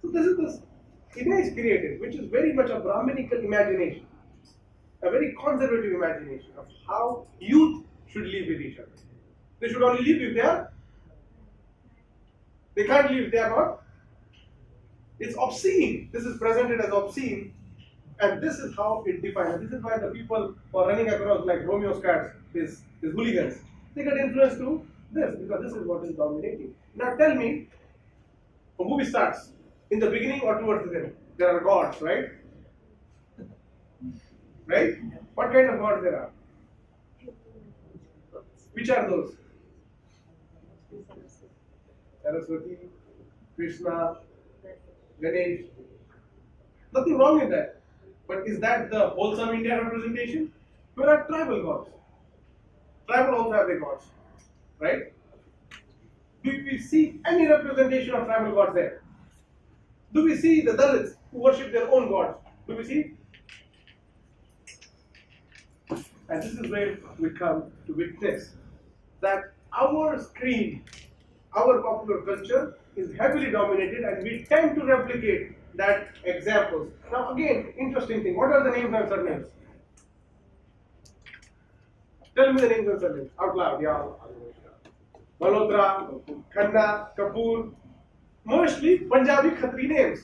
So this is this image created, which is very much a Brahminical imagination, a very conservative imagination of how youth should live with each other. They should only live if they are. They can't live if they are not. It's obscene. This is presented as obscene, and this is how it defines. This is why the people who are running across like Romeo's cats, these hooligans, they get influenced to this because this is what is dominating. Now tell me, a movie starts in the beginning or towards the end. There are gods, right? Right? What kind of gods there are? Which are those? Saraswati, Krishna, Ganesh. Nothing wrong in that. But is that the wholesome India representation? There are tribal gods. Tribal also have their gods, right? Do we see any representation of tribal gods there? Do we see the Dalits who worship their own gods? Do we see? And this is where we come to witness that our screen, our popular culture is heavily dominated and we tend to replicate that examples. Now again, interesting thing, what are the names and surnames? Tell me the names and surnames out loud, yeah. Malhotra, Khanna, Kapoor, mostly Punjabi Khatri names.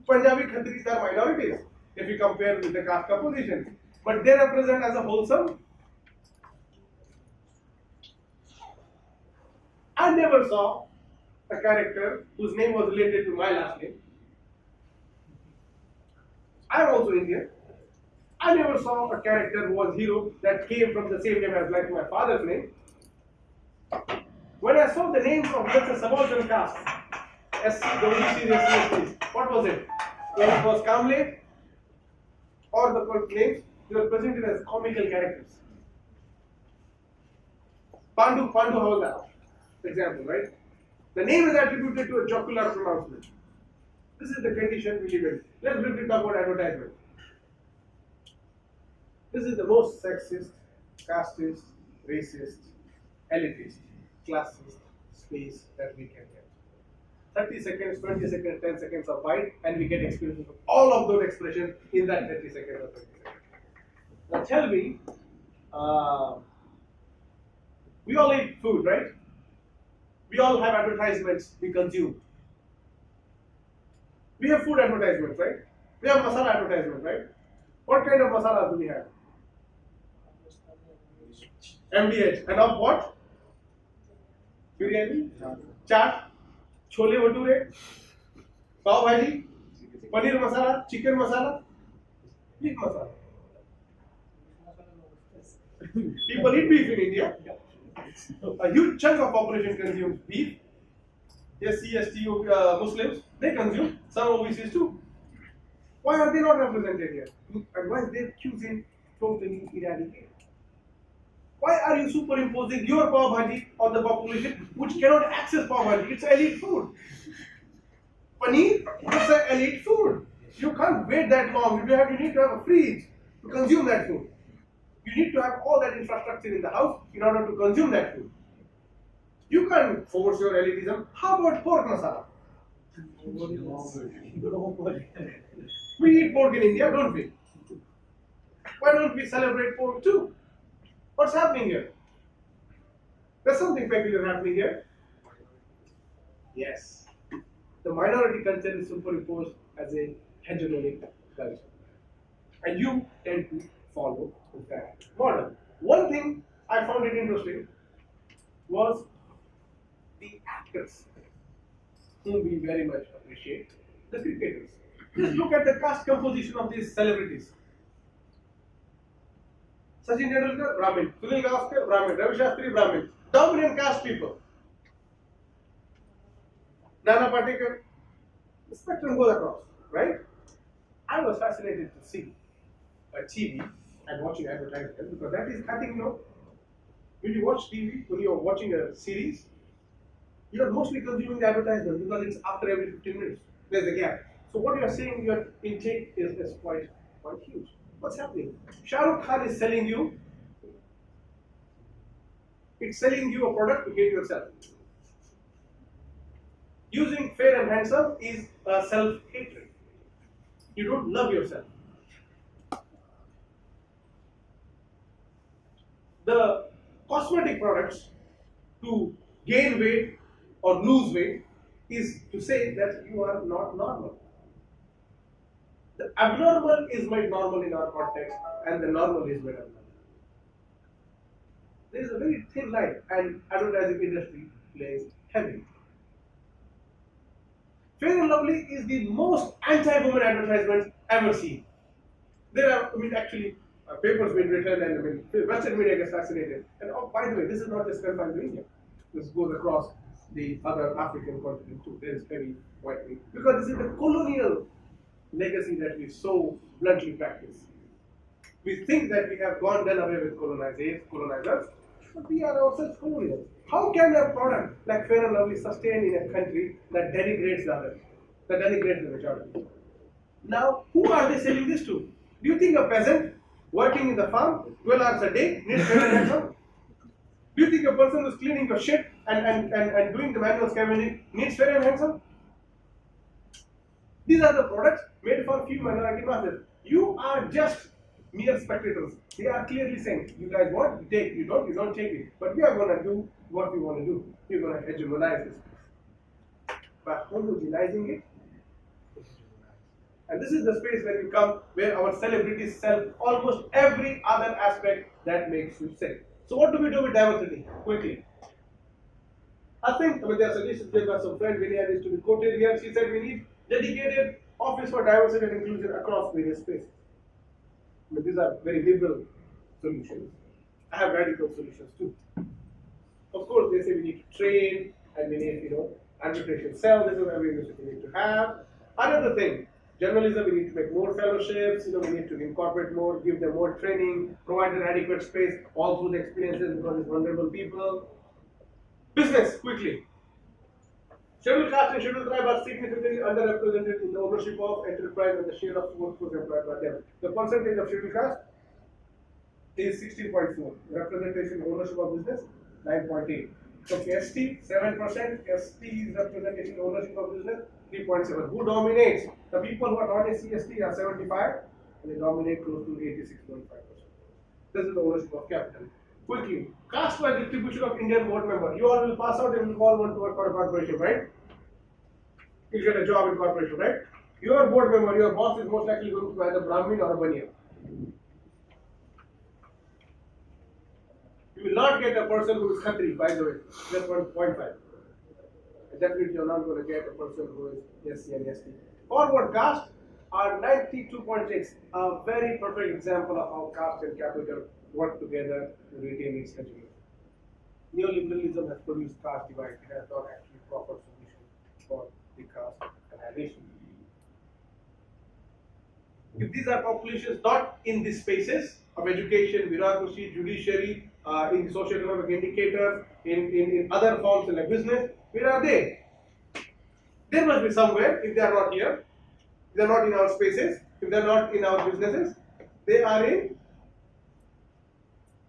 Punjabi Khatris are minorities if you compare with the caste composition, but they represent as a wholesome. I never saw a character whose name was related to my last name. I am also Indian. I never saw a character who was hero that came from the same name as like my father's name. When I saw the names of let's say subaltern caste, SC, the OBCs, SCs, what was it? When it was Kamle or the names, they were presented as comical characters. Pandu Havaldar, example, right? The name is attributed to a jocular pronouncement. This is the condition we live in. Let's briefly talk about advertisement. This is the most sexist, casteist, racist, elitist, classist space that we can get. 30 seconds, 20 seconds, 10 seconds of bite, and we get experiences of all of those expressions in that 30 seconds or 20 seconds. Now tell me, we all eat food, right? We all have advertisements we consume. We have food advertisements, right? We have masala advertisements, right? What kind of masalas do we have? MDH. And of what? Biryani, chaat, chole bhature, pav bhaji, paneer masala, chicken masala, beef masala. People eat beef in India. A huge chunk of population consumes beef. SC, ST, Muslims, they consume, some OBCs too. Why are they not represented here? And why is their cuisine totally eradicated? Why are you superimposing your pav bhaji on the population which cannot access pav bhaji? It's elite food. Paneer, it's an elite food. You can't wait that long. You need to have a fridge to consume that food. You need to have all that infrastructure in the house in order to consume that food. You can't force your elitism. How about pork masala? We eat pork in India, don't we? Why don't we celebrate pork too? What's happening here? There's something peculiar happening here. Yes. The minority culture is superimposed as a hegemonic culture. And you tend to follow that model. One thing I found it interesting was the actors whom we very much appreciate, the cricketers. Just look at the caste composition of these celebrities. Sachin Tendulkar, Brahmin. Sunil Gavaskar, Brahmin. Ravi Shastri, Brahmin. Dominant caste people. Nana Patekar. The spectrum goes across, right? I was fascinated to see a TV and watching advertisements because that is, I think, when you watch TV, when you're watching a series, you're mostly consuming the advertisement because it's after every 15 minutes. There's a gap. So what you're saying, your intake is quite huge. What's happening? Shah Rukh Khan is selling you. It's selling you a product to hate yourself. Using fair and handsome is a self-hatred. You don't love yourself. The cosmetic products to gain weight or lose weight is to say that you are not normal. The abnormal is made normal in our context and the normal is made abnormal. There is a very thin line and advertising industry plays heavily. Fair and Lovely is the most anti-woman advertisement ever seen. There are, papers being written and Western media gets fascinated. And oh, by the way, this is not just confined to India. This goes across the other African continent too. There is very widely. Because this is the colonial legacy that we so bluntly practice. We think that we have done away with colonizers, but we are ourselves colonials. How can a product like Fair and Lovely sustain in a country that denigrates the others, that denigrates the majority? Now, who are they selling this to? Do you think a peasant working in the farm 12 hours a day needs fair and handsome? Do you think a person who's cleaning your shit and doing the manual scavenging needs fair and handsome? These are the products made for few minority masses. You are just mere spectators. They are clearly saying, you guys want, you take, you don't take it. But we are going to do what we want to do. We're going to hegemonize this. By homogenizing it, and this is the space where we come, where our celebrities sell almost every other aspect that makes you sick. So what do we do with diversity? Quickly. I think there are suggestions given by some friend, Vinaya is to be quoted here. She said we need dedicated office for diversity and inclusion across various spaces. But these are very liberal solutions. I have radical solutions too. Of course, they say we need to train and we need, arbitration cell. This is every university we need to have. Another thing, journalism, we need to make more fellowships. We need to incorporate more, give them more training, provide an adequate space all through the experiences because it's vulnerable people. Business, quickly. Scheduled caste and scheduled tribe are significantly underrepresented in the ownership of enterprise and the share of workforce employed by them. The percentage of scheduled caste is 16.4. Representation ownership of business 9.8. So ST 7%. ST is representation ownership of business 3.7. Who dominates? The people who are not SC/ST are 75, and they dominate close to 86.5%. This is the ownership of capital. Quickly, caste-wise distribution of Indian board member. You all will pass out and will all want to work for a corporation, right? You get a job in corporation, right? Your board member, your boss is most likely going to be either Brahmin or a Baniya. You will not get a person who is Khatri, by the way, just 1.5. Definitely you're not going to get a person who is SC and ST. Forward caste are 92.6, a very perfect example of how caste and capital work together to retain its hegemony. Neoliberalism has produced caste divide. It has not actually proper solution for the caste annihilation. If these are populations not in these spaces of education, bureaucracy, judiciary, in socio-economic indicators, in other forms like business, where are they? There must be somewhere. If they are not here, if they are not in our spaces, if they are not in our businesses, they are in.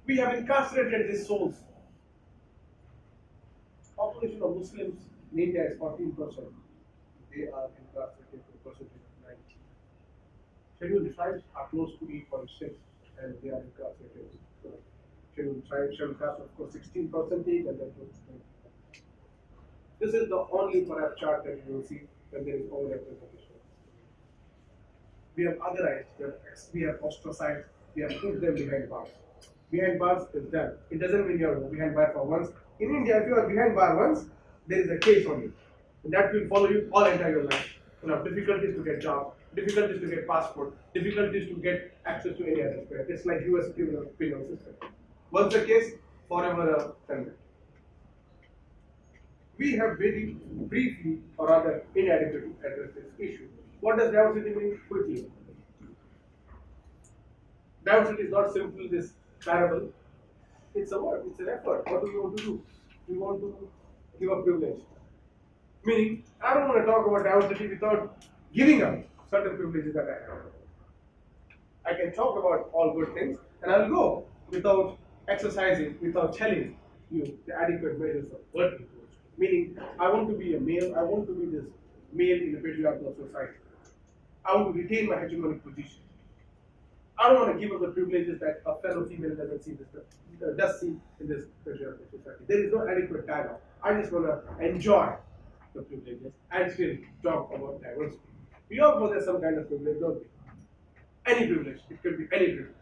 We have incarcerated these souls. Population of Muslims in India is 14%. They are incarcerated to a percentage of 90. Scheduled tribes are close to 8.6, and they are incarcerated. Scheduled tribes, scheduled caste, of course, 16%, and then close to 90. This is the only perhaps chart that you will see when there is over-representation. We have otherized, we have ostracized, we have put them behind bars. Behind bars is done. It doesn't mean you are behind bar for once. In India, if you are behind bar once, there is a case on you. And that will follow you all entire life. You have difficulties to get jobs, difficulties to get passport, difficulties to get access to any other sphere. It's like US penal system. Once the case, forever offender. We have very briefly, or rather inadequately, addressed this issue. What does diversity mean? Quickly. Diversity is not simply this parable. It's a word, it's an effort. What do we want to do? We want to give up privilege. Meaning, I don't want to talk about diversity without giving up certain privileges that I have. I can talk about all good things, and I'll go without exercising, without telling you the adequate measures of working towards. Meaning, I want to be a male, I want to be this male in a patriarchal society. I want to retain my hegemonic position. I don't want to give up the privileges that a fellow female does see in this patriarchal society. There is no adequate dialogue. I just want to enjoy the privileges and still talk about diversity. We all possess some kind of privilege, don't we? Any privilege. It could be any privilege.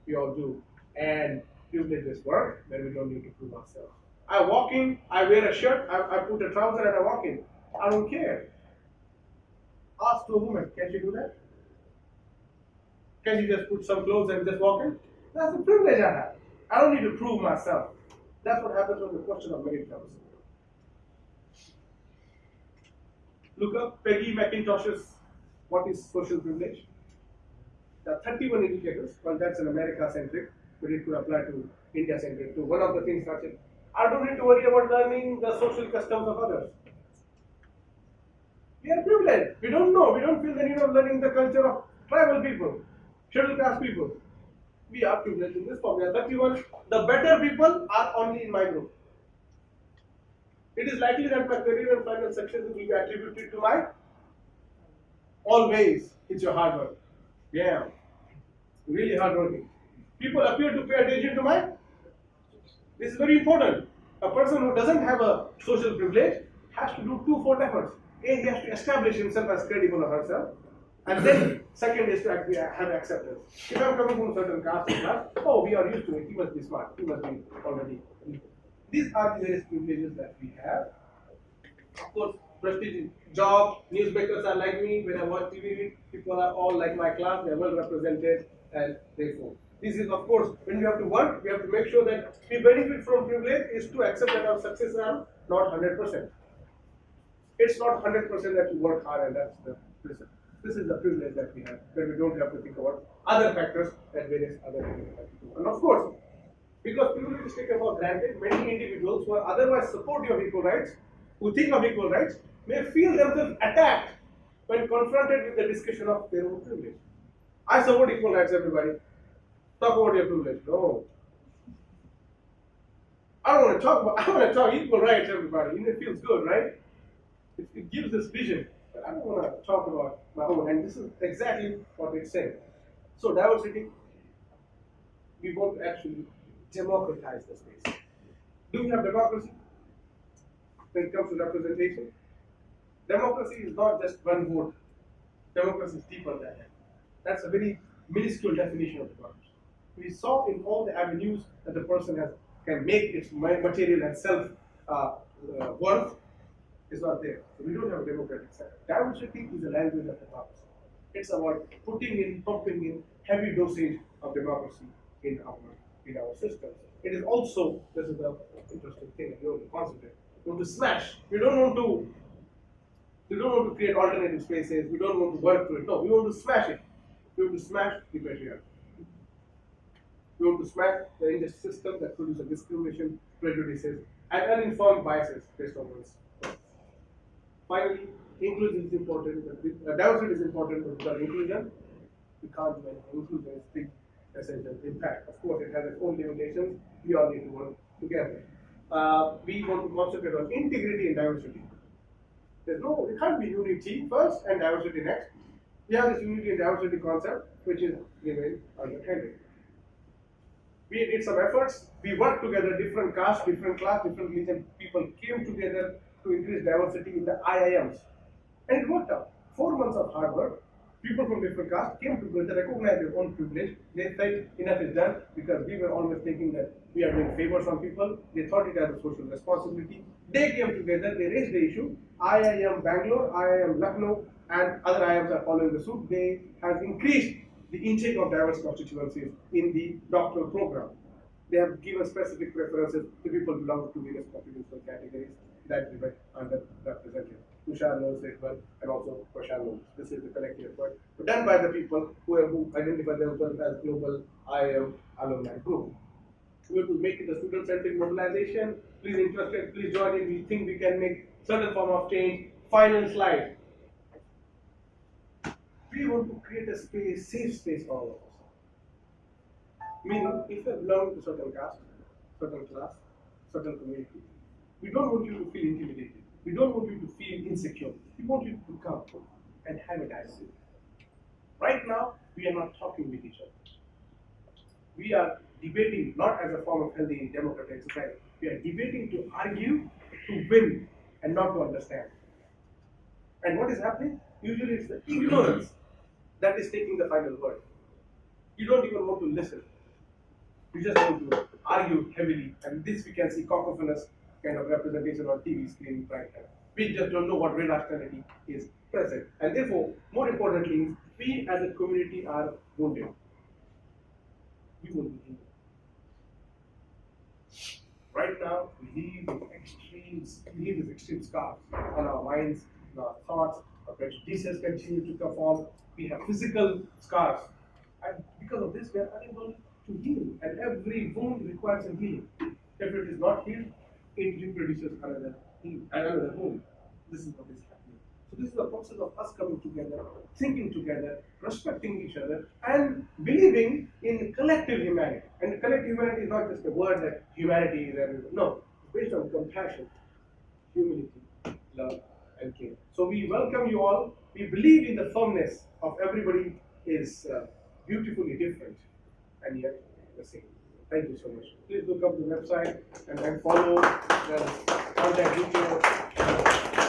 We all do. And privileges work when we don't need to prove ourselves. I walk in, I wear a shirt, I put a trouser and I walk in. I don't care. Ask to a woman, can she do that? Can she just put some clothes and just walk in? That's the privilege I have. I don't need to prove myself. That's what happens when the question of merit comes. Look up Peggy McIntosh's what is social privilege? There are 31 indicators. Well, that's an America-centric, but it could apply to India-centric too. One of the things such as, I don't need to worry about learning the social customs of others. We are privileged. We don't know. We don't feel the need of learning the culture of tribal people, scheduled caste people. We are privileged in this form. We are 31. The better people are only in my group. It is likely that my career and final success will be attributed to my always. It's your hard work. Yeah. Really hard working. People appear to pay attention to my. This is very important. A person who doesn't have a social privilege has to do twofold efforts. A, he has to establish himself as credible or herself, and then second is to actually have acceptance. If I'm coming from a certain caste or class, oh, we are used to it. He must be smart. He must be already. These are the various privileges that we have. Of course, prestige, job, newspapers are like me. When I watch TV, people are all like my class. They are well represented, and therefore, this is of course when we have to work. We have to make sure that we benefit from privilege is to accept that our success are not 100%. It's not 100% that you work hard, and that's the reason. This is the privilege that we have, where we don't have to think about other factors that various other things have to do. And of course, because privilege is taken for granted, many individuals who are otherwise supportive of equal rights, who think of equal rights, may feel themselves attacked when confronted with the discussion of their own privilege. I support equal rights, everybody. Talk about your privilege. No. I don't want to talk about, I want to talk equal rights, everybody. It feels good, right? It gives this vision, but I don't want to talk about my own, and this is exactly what it's saying. So diversity, we want to actually democratize the space. Do we have democracy when it comes to representation? Democracy is not just one vote. Democracy is deeper than that. That's a very minuscule definition of democracy. We saw in all the avenues that the person can make its material and self worth is not there. So we don't have a democratic setup. Diversity is a language of democracy. It's about putting in, pumping in heavy dosage of democracy in our systems. It is also, this is the interesting thing, you want to concentrate. You want to smash. We don't want to create alternative spaces. We don't want to work through it. No, we want to smash it. We want to smash the patriarchy. We want to smash the injustice system that produces discrimination, prejudices, and uninformed biases based on one's. Finally, inclusion is important. Diversity is important, but without inclusion, we can't do anything. Inclusion is big, essential impact. Of course, it has its own limitations. We all need to work together. We want to concentrate on integrity and diversity. It can't be unity first and diversity next. We have this unity and diversity concept, which is remain unattended. We did some efforts. We worked together, different caste, different class, different religion. People came together to increase diversity in the IIMs. And it worked out. 4 months of hard work. People from different castes came together, recognized their own privilege. They felt enough is done because we were always thinking that we are doing favors on people. They thought it as a social responsibility. They came together, they raised the issue. IIM Bangalore, IIM Lucknow, and other IIMs are following the suit. They have increased the intake of diverse constituencies in the doctoral program. They have given specific preferences to people belonging to various constitutional categories that we were underrepresented. Tushar knows it well, and also Prashant knows. This is the collective effort done by the people who identify themselves as global IIM alumni group. We have to make it a student-centric mobilization. Please interested, please join in. We think we can make certain form of change. Final slide. We want to create a space, safe space for all of us. Meaning, if you belong to certain caste, certain class, certain community, we don't want you to feel intimidated. We don't want you to feel insecure. We want you to come and have a dialogue. Right now, we are not talking with each other. We are debating not as a form of healthy democratic society. We are debating to argue, to win, and not to understand. And what is happening? Usually it's the ignorance that is taking the final word. You don't even want to listen. You just want to argue heavily. And this we can see cacophonous kind of representation on TV screen right now. We just don't know what real rationality is present. And therefore, more importantly, we as a community are wounded. We will be wounded. Right now, we leave with extreme scars on our minds, on our thoughts, Our prejudices continue to perform. We have physical scars. And because of this, we are unable to heal. And every wound requires a healing. If it is not healed, it reproduces another wound. This is what is happening. So this is the process of us coming together, thinking together, respecting each other, and believing in collective humanity. And collective humanity is not just a word that humanity is everywhere. No, it's based on compassion, humility, love, and care. So we welcome you all. We believe in the firmness of everybody is beautifully different and yet the same. Thank you so much. Please look up the website and then follow the contact details.